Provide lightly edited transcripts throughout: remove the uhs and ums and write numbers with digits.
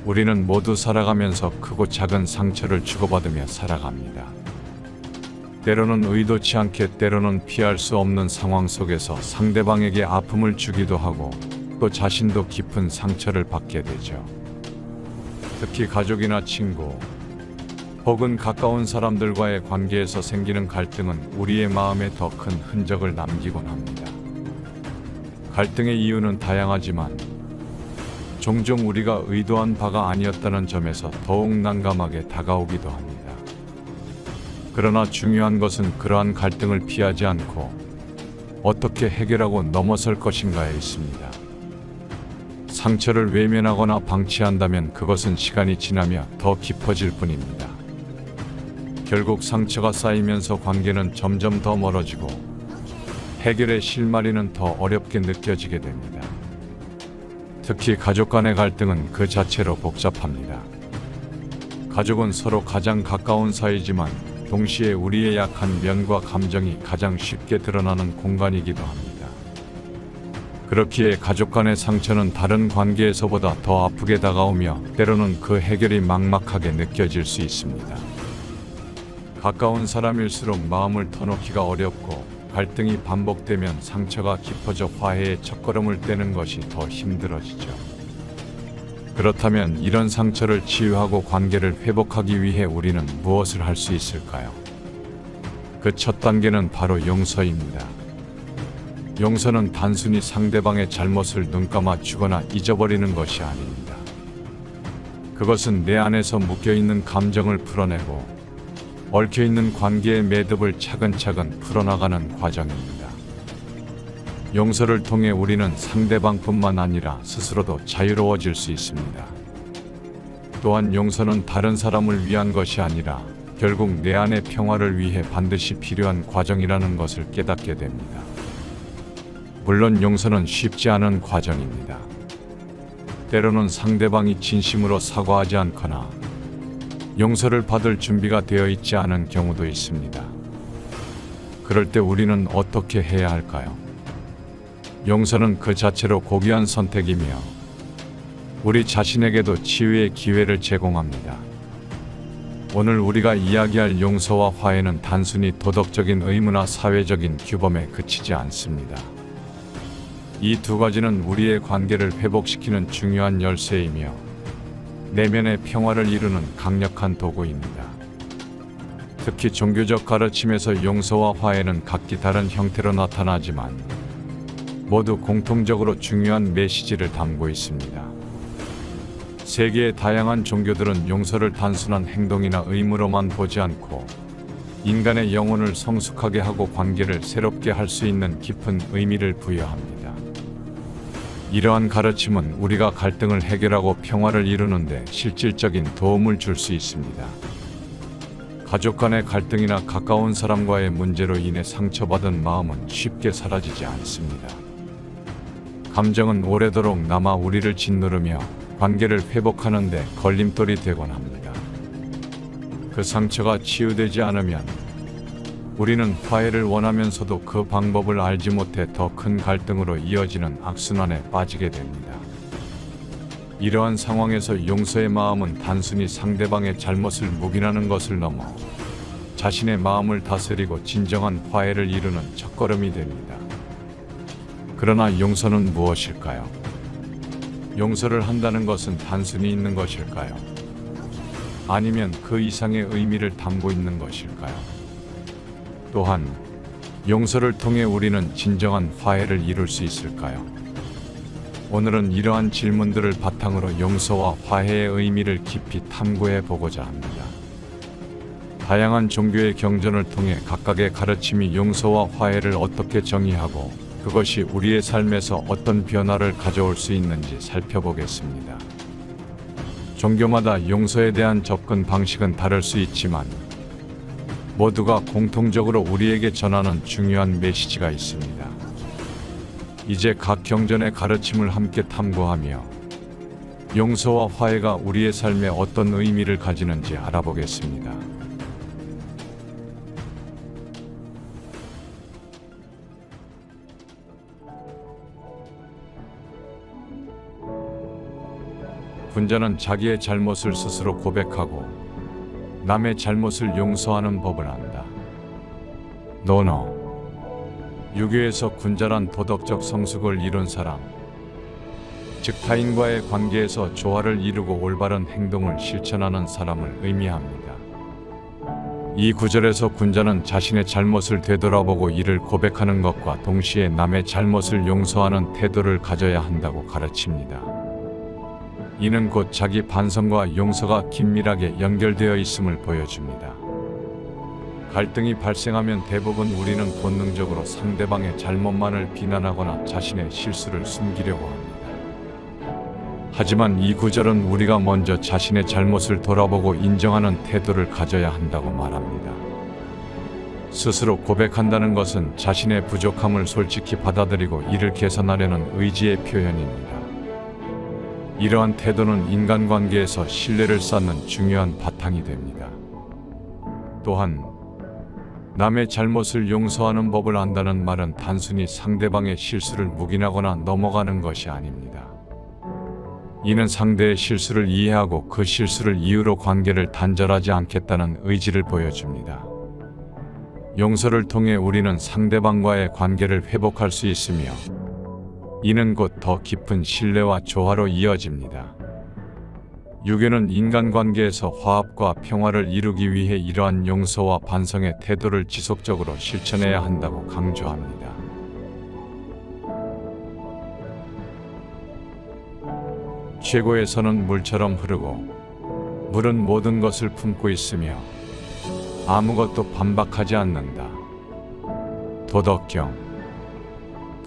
우리는 모두 살아가면서 크고 작은 상처를 주고받으며 살아갑니다. 때로는 의도치 않게, 때로는 피할 수 없는 상황 속에서 상대방에게 아픔을 주기도 하고 또 자신도 깊은 상처를 받게 되죠. 특히 가족이나 친구 혹은 가까운 사람들과의 관계에서 생기는 갈등은 우리의 마음에 더 큰 흔적을 남기곤 합니다. 갈등의 이유는 다양하지만 종종 우리가 의도한 바가 아니었다는 점에서 더욱 난감하게 다가오기도 합니다. 그러나 중요한 것은 그러한 갈등을 피하지 않고 어떻게 해결하고 넘어설 것인가에 있습니다. 상처를 외면하거나 방치한다면 그것은 시간이 지나며 더 깊어질 뿐입니다. 결국 상처가 쌓이면서 관계는 점점 더 멀어지고 해결의 실마리는 더 어렵게 느껴지게 됩니다. 특히 가족 간의 갈등은 그 자체로 복잡합니다. 가족은 서로 가장 가까운 사이지만 동시에 우리의 약한 면과 감정이 가장 쉽게 드러나는 공간이기도 합니다. 그렇기에 가족 간의 상처는 다른 관계에서보다 더 아프게 다가오며 때로는 그 해결이 막막하게 느껴질 수 있습니다. 가까운 사람일수록 마음을 터놓기가 어렵고 갈등이 반복되면 상처가 깊어져 화해의 첫걸음을 떼는 것이 더 힘들어지죠. 그렇다면 이런 상처를 치유하고 관계를 회복하기 위해 우리는 무엇을 할 수 있을까요? 그 첫 단계는 바로 용서입니다. 용서는 단순히 상대방의 잘못을 눈감아 주거나 잊어버리는 것이 아닙니다. 그것은 내 안에서 묶여있는 감정을 풀어내고 얽혀있는 관계의 매듭을 차근차근 풀어나가는 과정입니다. 용서를 통해 우리는 상대방뿐만 아니라 스스로도 자유로워질 수 있습니다. 또한 용서는 다른 사람을 위한 것이 아니라 결국 내 안의 평화를 위해 반드시 필요한 과정이라는 것을 깨닫게 됩니다. 물론 용서는 쉽지 않은 과정입니다. 때로는 상대방이 진심으로 사과하지 않거나 용서를 받을 준비가 되어 있지 않은 경우도 있습니다. 그럴 때 우리는 어떻게 해야 할까요? 용서는 그 자체로 고귀한 선택이며 우리 자신에게도 치유의 기회를 제공합니다. 오늘 우리가 이야기할 용서와 화해는 단순히 도덕적인 의무나 사회적인 규범에 그치지 않습니다. 이 두 가지는 우리의 관계를 회복시키는 중요한 열쇠이며 내면의 평화를 이루는 강력한 도구입니다. 특히 종교적 가르침에서 용서와 화해는 각기 다른 형태로 나타나지만 모두 공통적으로 중요한 메시지를 담고 있습니다. 세계의 다양한 종교들은 용서를 단순한 행동이나 의무로만 보지 않고 인간의 영혼을 성숙하게 하고 관계를 새롭게 할 수 있는 깊은 의미를 부여합니다. 이러한 가르침은 우리가 갈등을 해결하고 평화를 이루는데 실질적인 도움을 줄 수 있습니다. 가족 간의 갈등이나 가까운 사람과의 문제로 인해 상처받은 마음은 쉽게 사라지지 않습니다. 감정은 오래도록 남아 우리를 짓누르며 관계를 회복하는 데 걸림돌이 되곤 합니다. 그 상처가 치유되지 않으면 우리는 화해를 원하면서도 그 방법을 알지 못해 더 큰 갈등으로 이어지는 악순환에 빠지게 됩니다. 이러한 상황에서 용서의 마음은 단순히 상대방의 잘못을 묵인하는 것을 넘어 자신의 마음을 다스리고 진정한 화해를 이루는 첫걸음이 됩니다. 그러나 용서는 무엇일까요? 용서를 한다는 것은 단순히 있는 것일까요? 아니면 그 이상의 의미를 담고 있는 것일까요? 또한 용서를 통해 우리는 진정한 화해를 이룰 수 있을까요? 오늘은 이러한 질문들을 바탕으로 용서와 화해의 의미를 깊이 탐구해 보고자 합니다. 다양한 종교의 경전을 통해 각각의 가르침이 용서와 화해를 어떻게 정의하고 그것이 우리의 삶에서 어떤 변화를 가져올 수 있는지 살펴보겠습니다. 종교마다 용서에 대한 접근 방식은 다를 수 있지만 모두가 공통적으로 우리에게 전하는 중요한 메시지가 있습니다. 이제 각 경전의 가르침을 함께 탐구하며 용서와 화해가 우리의 삶에 어떤 의미를 가지는지 알아보겠습니다. 군자는 자기의 잘못을 스스로 고백하고 남의 잘못을 용서하는 법을 안다. 논어. 유교에서 군자란 도덕적 성숙을 이룬 사람, 즉 타인과의 관계에서 조화를 이루고 올바른 행동을 실천하는 사람을 의미합니다. 이 구절에서 군자는 자신의 잘못을 되돌아보고 이를 고백하는 것과 동시에 남의 잘못을 용서하는 태도를 가져야 한다고 가르칩니다. 이는 곧 자기 반성과 용서가 긴밀하게 연결되어 있음을 보여줍니다. 갈등이 발생하면 대부분 우리는 본능적으로 상대방의 잘못만을 비난하거나 자신의 실수를 숨기려고 합니다. 하지만 이 구절은 우리가 먼저 자신의 잘못을 돌아보고 인정하는 태도를 가져야 한다고 말합니다. 스스로 고백한다는 것은 자신의 부족함을 솔직히 받아들이고 이를 개선하려는 의지의 표현입니다. 이러한 태도는 인간관계에서 신뢰를 쌓는 중요한 바탕이 됩니다. 또한 남의 잘못을 용서하는 법을 안다는 말은 단순히 상대방의 실수를 묵인하거나 넘어가는 것이 아닙니다. 이는 상대의 실수를 이해하고 그 실수를 이유로 관계를 단절하지 않겠다는 의지를 보여줍니다. 용서를 통해 우리는 상대방과의 관계를 회복할 수 있으며 이는 곧 더 깊은 신뢰와 조화로 이어집니다. 유교는 인간관계에서 화합과 평화를 이루기 위해 이러한 용서와 반성의 태도를 지속적으로 실천해야 한다고 강조합니다. 최고의 선은 물처럼 흐르고 물은 모든 것을 품고 있으며 아무것도 반박하지 않는다. 도덕경.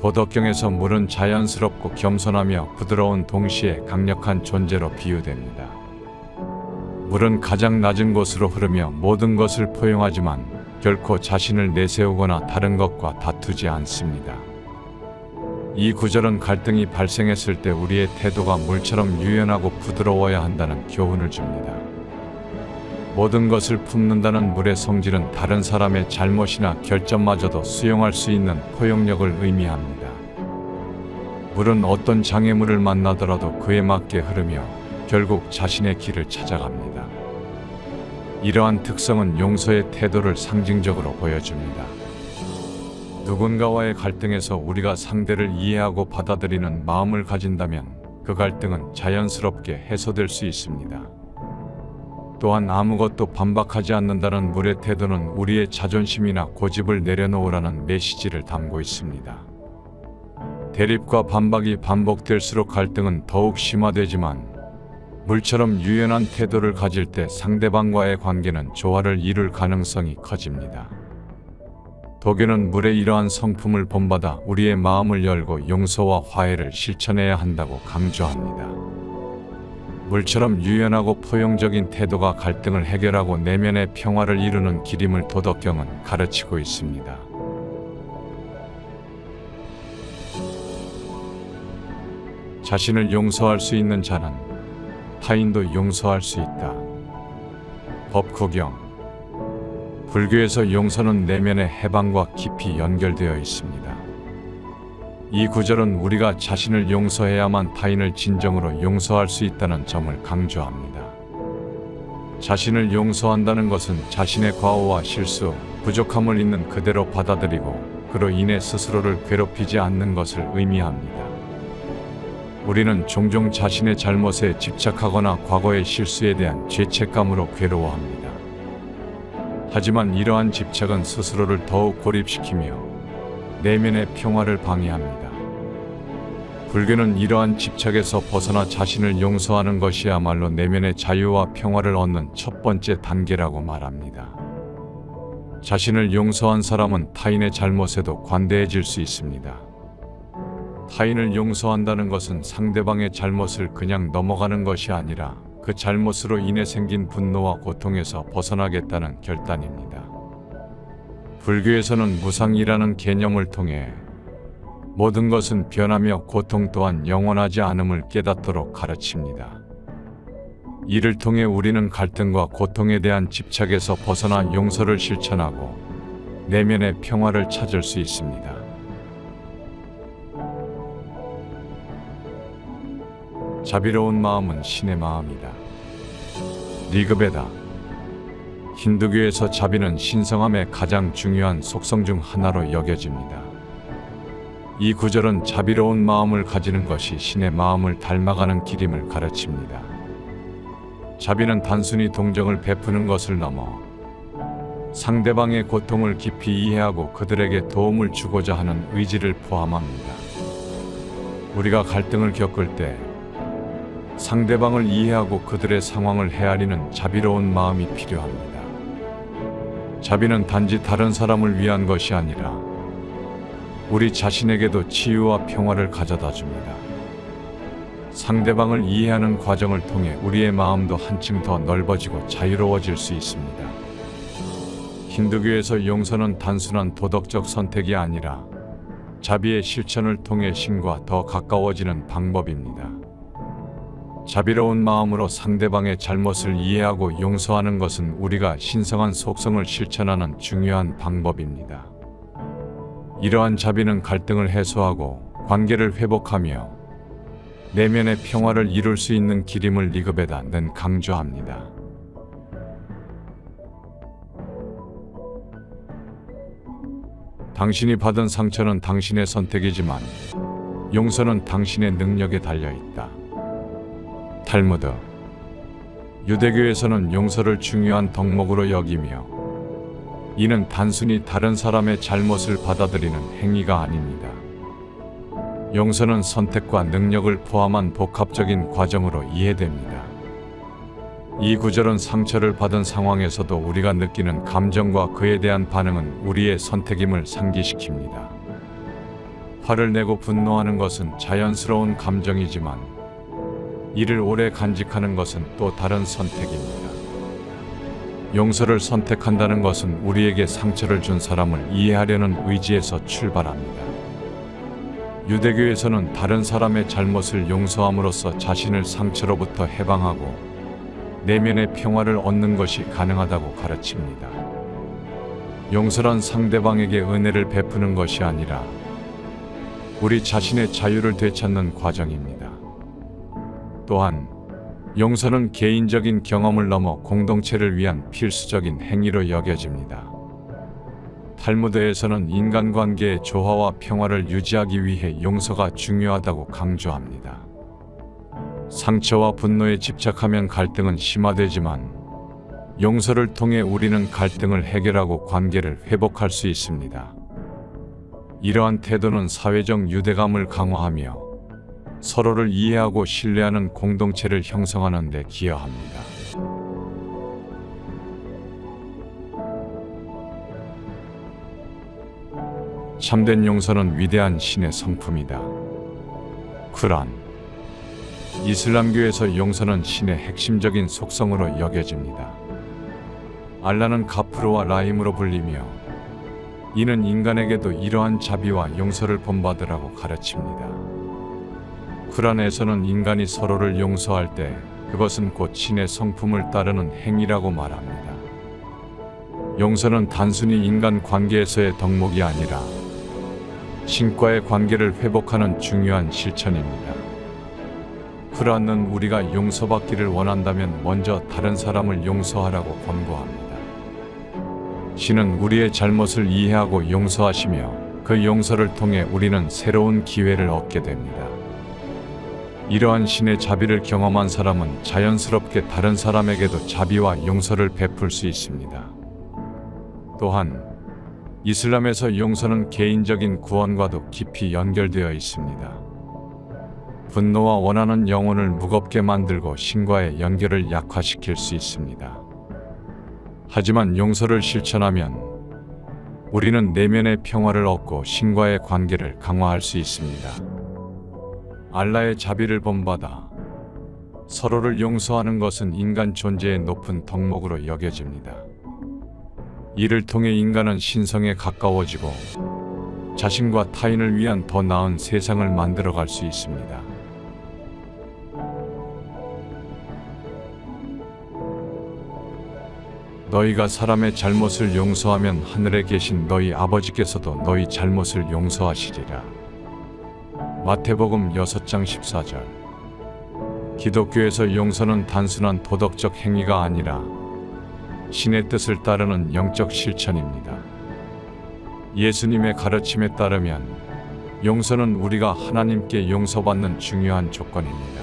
도덕경에서 물은 자연스럽고 겸손하며 부드러운 동시에 강력한 존재로 비유됩니다. 물은 가장 낮은 곳으로 흐르며 모든 것을 포용하지만 결코 자신을 내세우거나 다른 것과 다투지 않습니다. 이 구절은 갈등이 발생했을 때 우리의 태도가 물처럼 유연하고 부드러워야 한다는 교훈을 줍니다. 모든 것을 품는다는 물의 성질은 다른 사람의 잘못이나 결점마저도 수용할 수 있는 포용력을 의미합니다. 물은 어떤 장애물을 만나더라도 그에 맞게 흐르며 결국 자신의 길을 찾아갑니다. 이러한 특성은 용서의 태도를 상징적으로 보여줍니다. 누군가와의 갈등에서 우리가 상대를 이해하고 받아들이는 마음을 가진다면 그 갈등은 자연스럽게 해소될 수 있습니다. 또한 아무것도 반박하지 않는다는 물의 태도는 우리의 자존심이나 고집을 내려놓으라는 메시지를 담고 있습니다. 대립과 반박이 반복될수록 갈등은 더욱 심화되지만 물처럼 유연한 태도를 가질 때 상대방과의 관계는 조화를 이룰 가능성이 커집니다. 도교는 물의 이러한 성품을 본받아 우리의 마음을 열고 용서와 화해를 실천해야 한다고 강조합니다. 물처럼 유연하고 포용적인 태도가 갈등을 해결하고 내면의 평화를 이루는 길임을 도덕경은 가르치고 있습니다. 자신을 용서할 수 있는 자는 타인도 용서할 수 있다. 법구경. 불교에서 용서는 내면의 해방과 깊이 연결되어 있습니다. 이 구절은 우리가 자신을 용서해야만 타인을 진정으로 용서할 수 있다는 점을 강조합니다. 자신을 용서한다는 것은 자신의 과오와 실수, 부족함을 있는 그대로 받아들이고 그로 인해 스스로를 괴롭히지 않는 것을 의미합니다. 우리는 종종 자신의 잘못에 집착하거나 과거의 실수에 대한 죄책감으로 괴로워합니다. 하지만 이러한 집착은 스스로를 더욱 고립시키며 내면의 평화를 방해합니다. 불교는 이러한 집착에서 벗어나 자신을 용서하는 것이야말로 내면의 자유와 평화를 얻는 첫 번째 단계라고 말합니다. 자신을 용서한 사람은 타인의 잘못에도 관대해질 수 있습니다. 타인을 용서한다는 것은 상대방의 잘못을 그냥 넘어가는 것이 아니라 그 잘못으로 인해 생긴 분노와 고통에서 벗어나겠다는 결단입니다. 불교에서는 무상이라는 개념을 통해 모든 것은 변하며 고통 또한 영원하지 않음을 깨닫도록 가르칩니다. 이를 통해 우리는 갈등과 고통에 대한 집착에서 벗어나 용서를 실천하고 내면의 평화를 찾을 수 있습니다. 자비로운 마음은 신의 마음이다. 리그베다. 힌두교에서 자비는 신성함의 가장 중요한 속성 중 하나로 여겨집니다. 이 구절은 자비로운 마음을 가지는 것이 신의 마음을 닮아가는 길임을 가르칩니다. 자비는 단순히 동정을 베푸는 것을 넘어 상대방의 고통을 깊이 이해하고 그들에게 도움을 주고자 하는 의지를 포함합니다. 우리가 갈등을 겪을 때 상대방을 이해하고 그들의 상황을 헤아리는 자비로운 마음이 필요합니다. 자비는 단지 다른 사람을 위한 것이 아니라 우리 자신에게도 치유와 평화를 가져다 줍니다. 상대방을 이해하는 과정을 통해 우리의 마음도 한층 더 넓어지고 자유로워질 수 있습니다. 힌두교에서 용서는 단순한 도덕적 선택이 아니라 자비의 실천을 통해 신과 더 가까워지는 방법입니다. 자비로운 마음으로 상대방의 잘못을 이해하고 용서하는 것은 우리가 신성한 속성을 실천하는 중요한 방법입니다. 이러한 자비는 갈등을 해소하고 관계를 회복하며 내면의 평화를 이룰 수 있는 길임을 리그베다는 강조합니다. 당신이 받은 상처는 당신의 선택이지만 용서는 당신의 능력에 달려 있다. 탈무드. 유대교에서는 용서를 중요한 덕목으로 여기며 이는 단순히 다른 사람의 잘못을 받아들이는 행위가 아닙니다. 용서는 선택과 능력을 포함한 복합적인 과정으로 이해됩니다. 이 구절은 상처를 받은 상황에서도 우리가 느끼는 감정과 그에 대한 반응은 우리의 선택임을 상기시킵니다. 화를 내고 분노하는 것은 자연스러운 감정이지만 이를 오래 간직하는 것은 또 다른 선택입니다. 용서를 선택한다는 것은 우리에게 상처를 준 사람을 이해하려는 의지에서 출발합니다. 유대교에서는 다른 사람의 잘못을 용서함으로써 자신을 상처로부터 해방하고 내면의 평화를 얻는 것이 가능하다고 가르칩니다. 용서란 상대방에게 은혜를 베푸는 것이 아니라 우리 자신의 자유를 되찾는 과정입니다. 또한 용서는 개인적인 경험을 넘어 공동체를 위한 필수적인 행위로 여겨집니다. 탈무드에서는 인간관계의 조화와 평화를 유지하기 위해 용서가 중요하다고 강조합니다. 상처와 분노에 집착하면 갈등은 심화되지만 용서를 통해 우리는 갈등을 해결하고 관계를 회복할 수 있습니다. 이러한 태도는 사회적 유대감을 강화하며 서로를 이해하고 신뢰하는 공동체를 형성하는 데 기여합니다. 참된 용서는 위대한 신의 성품이다. 쿠란. 이슬람교에서 용서는 신의 핵심적인 속성으로 여겨집니다. 알라는 가프르와 라힘으로 불리며 이는 인간에게도 이러한 자비와 용서를 본받으라고 가르칩니다. 쿠란에서는 인간이 서로를 용서할 때 그것은 곧 신의 성품을 따르는 행위라고 말합니다. 용서는 단순히 인간 관계에서의 덕목이 아니라 신과의 관계를 회복하는 중요한 실천입니다. 쿠란은 우리가 용서받기를 원한다면 먼저 다른 사람을 용서하라고 권고합니다. 신은 우리의 잘못을 이해하고 용서하시며 그 용서를 통해 우리는 새로운 기회를 얻게 됩니다. 이러한 신의 자비를 경험한 사람은 자연스럽게 다른 사람에게도 자비와 용서를 베풀 수 있습니다. 또한 이슬람에서 용서는 개인적인 구원과도 깊이 연결되어 있습니다. 분노와 원하는 영혼을 무겁게 만들고 신과의 연결을 약화시킬 수 있습니다. 하지만 용서를 실천하면 우리는 내면의 평화를 얻고 신과의 관계를 강화할 수 있습니다. 알라의 자비를 본받아 서로를 용서하는 것은 인간 존재의 높은 덕목으로 여겨집니다. 이를 통해 인간은 신성에 가까워지고 자신과 타인을 위한 더 나은 세상을 만들어갈 수 있습니다. 너희가 사람의 잘못을 용서하면 하늘에 계신 너희 아버지께서도 너희 잘못을 용서하시리라. 마태복음 6장 14절. 기독교에서 용서는 단순한 도덕적 행위가 아니라 신의 뜻을 따르는 영적 실천입니다. 예수님의 가르침에 따르면 용서는 우리가 하나님께 용서받는 중요한 조건입니다.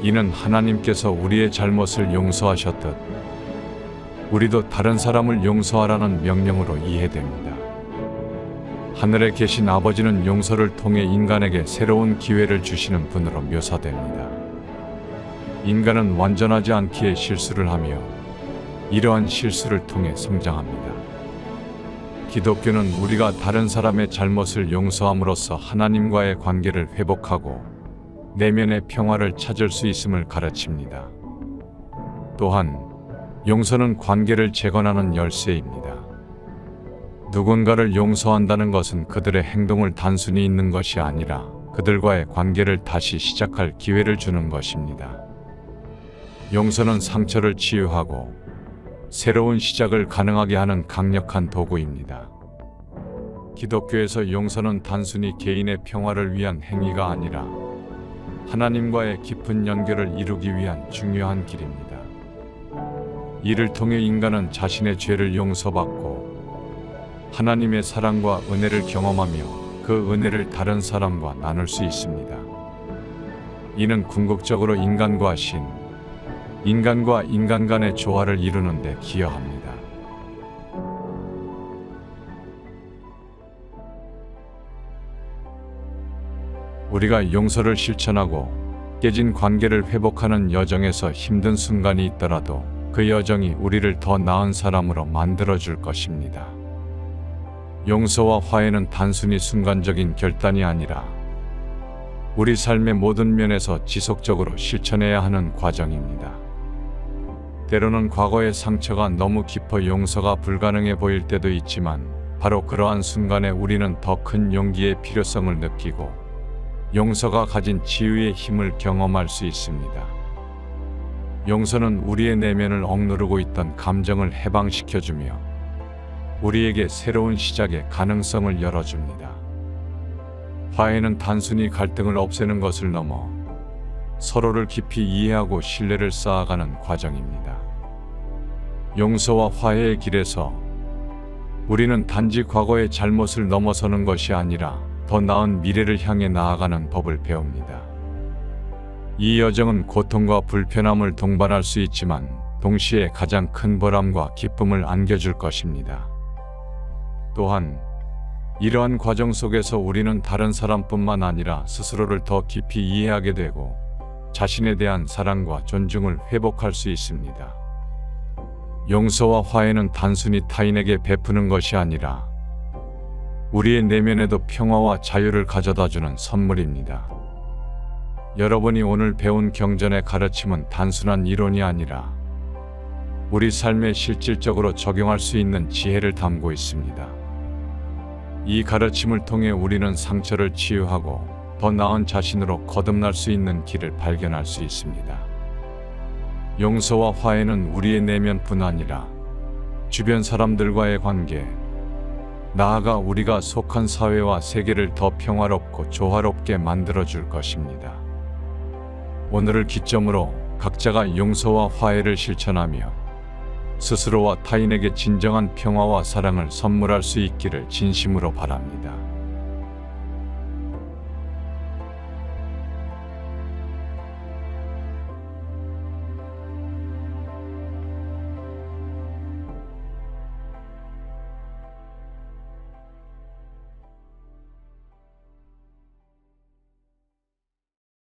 이는 하나님께서 우리의 잘못을 용서하셨듯 우리도 다른 사람을 용서하라는 명령으로 이해됩니다. 하늘에 계신 아버지는 용서를 통해 인간에게 새로운 기회를 주시는 분으로 묘사됩니다. 인간은 완전하지 않기에 실수를 하며 이러한 실수를 통해 성장합니다. 기독교는 우리가 다른 사람의 잘못을 용서함으로써 하나님과의 관계를 회복하고 내면의 평화를 찾을 수 있음을 가르칩니다. 또한 용서는 관계를 재건하는 열쇠입니다. 누군가를 용서한다는 것은 그들의 행동을 단순히 잊는 것이 아니라 그들과의 관계를 다시 시작할 기회를 주는 것입니다. 용서는 상처를 치유하고 새로운 시작을 가능하게 하는 강력한 도구입니다. 기독교에서 용서는 단순히 개인의 평화를 위한 행위가 아니라 하나님과의 깊은 연결을 이루기 위한 중요한 길입니다. 이를 통해 인간은 자신의 죄를 용서받고 하나님의 사랑과 은혜를 경험하며 그 은혜를 다른 사람과 나눌 수 있습니다. 이는 궁극적으로 인간과 신, 인간과 인간 간의 조화를 이루는 데 기여합니다. 우리가 용서를 실천하고 깨진 관계를 회복하는 여정에서 힘든 순간이 있더라도 그 여정이 우리를 더 나은 사람으로 만들어줄 것입니다. 용서와 화해는 단순히 순간적인 결단이 아니라 우리 삶의 모든 면에서 지속적으로 실천해야 하는 과정입니다. 때로는 과거의 상처가 너무 깊어 용서가 불가능해 보일 때도 있지만 바로 그러한 순간에 우리는 더 큰 용기의 필요성을 느끼고 용서가 가진 치유의 힘을 경험할 수 있습니다. 용서는 우리의 내면을 억누르고 있던 감정을 해방시켜주며 우리에게 새로운 시작의 가능성을 열어줍니다. 화해는 단순히 갈등을 없애는 것을 넘어 서로를 깊이 이해하고 신뢰를 쌓아가는 과정입니다. 용서와 화해의 길에서 우리는 단지 과거의 잘못을 넘어서는 것이 아니라 더 나은 미래를 향해 나아가는 법을 배웁니다. 이 여정은 고통과 불편함을 동반할 수 있지만 동시에 가장 큰 보람과 기쁨을 안겨줄 것입니다. 또한 이러한 과정 속에서 우리는 다른 사람뿐만 아니라 스스로를 더 깊이 이해하게 되고 자신에 대한 사랑과 존중을 회복할 수 있습니다. 용서와 화해는 단순히 타인에게 베푸는 것이 아니라 우리의 내면에도 평화와 자유를 가져다주는 선물입니다. 여러분이 오늘 배운 경전의 가르침은 단순한 이론이 아니라 우리 삶에 실질적으로 적용할 수 있는 지혜를 담고 있습니다. 이 가르침을 통해 우리는 상처를 치유하고 더 나은 자신으로 거듭날 수 있는 길을 발견할 수 있습니다. 용서와 화해는 우리의 내면뿐 아니라 주변 사람들과의 관계, 나아가 우리가 속한 사회와 세계를 더 평화롭고 조화롭게 만들어줄 것입니다. 오늘을 기점으로 각자가 용서와 화해를 실천하며 스스로와 타인에게 진정한 평화와 사랑을 선물할 수 있기를 진심으로 바랍니다.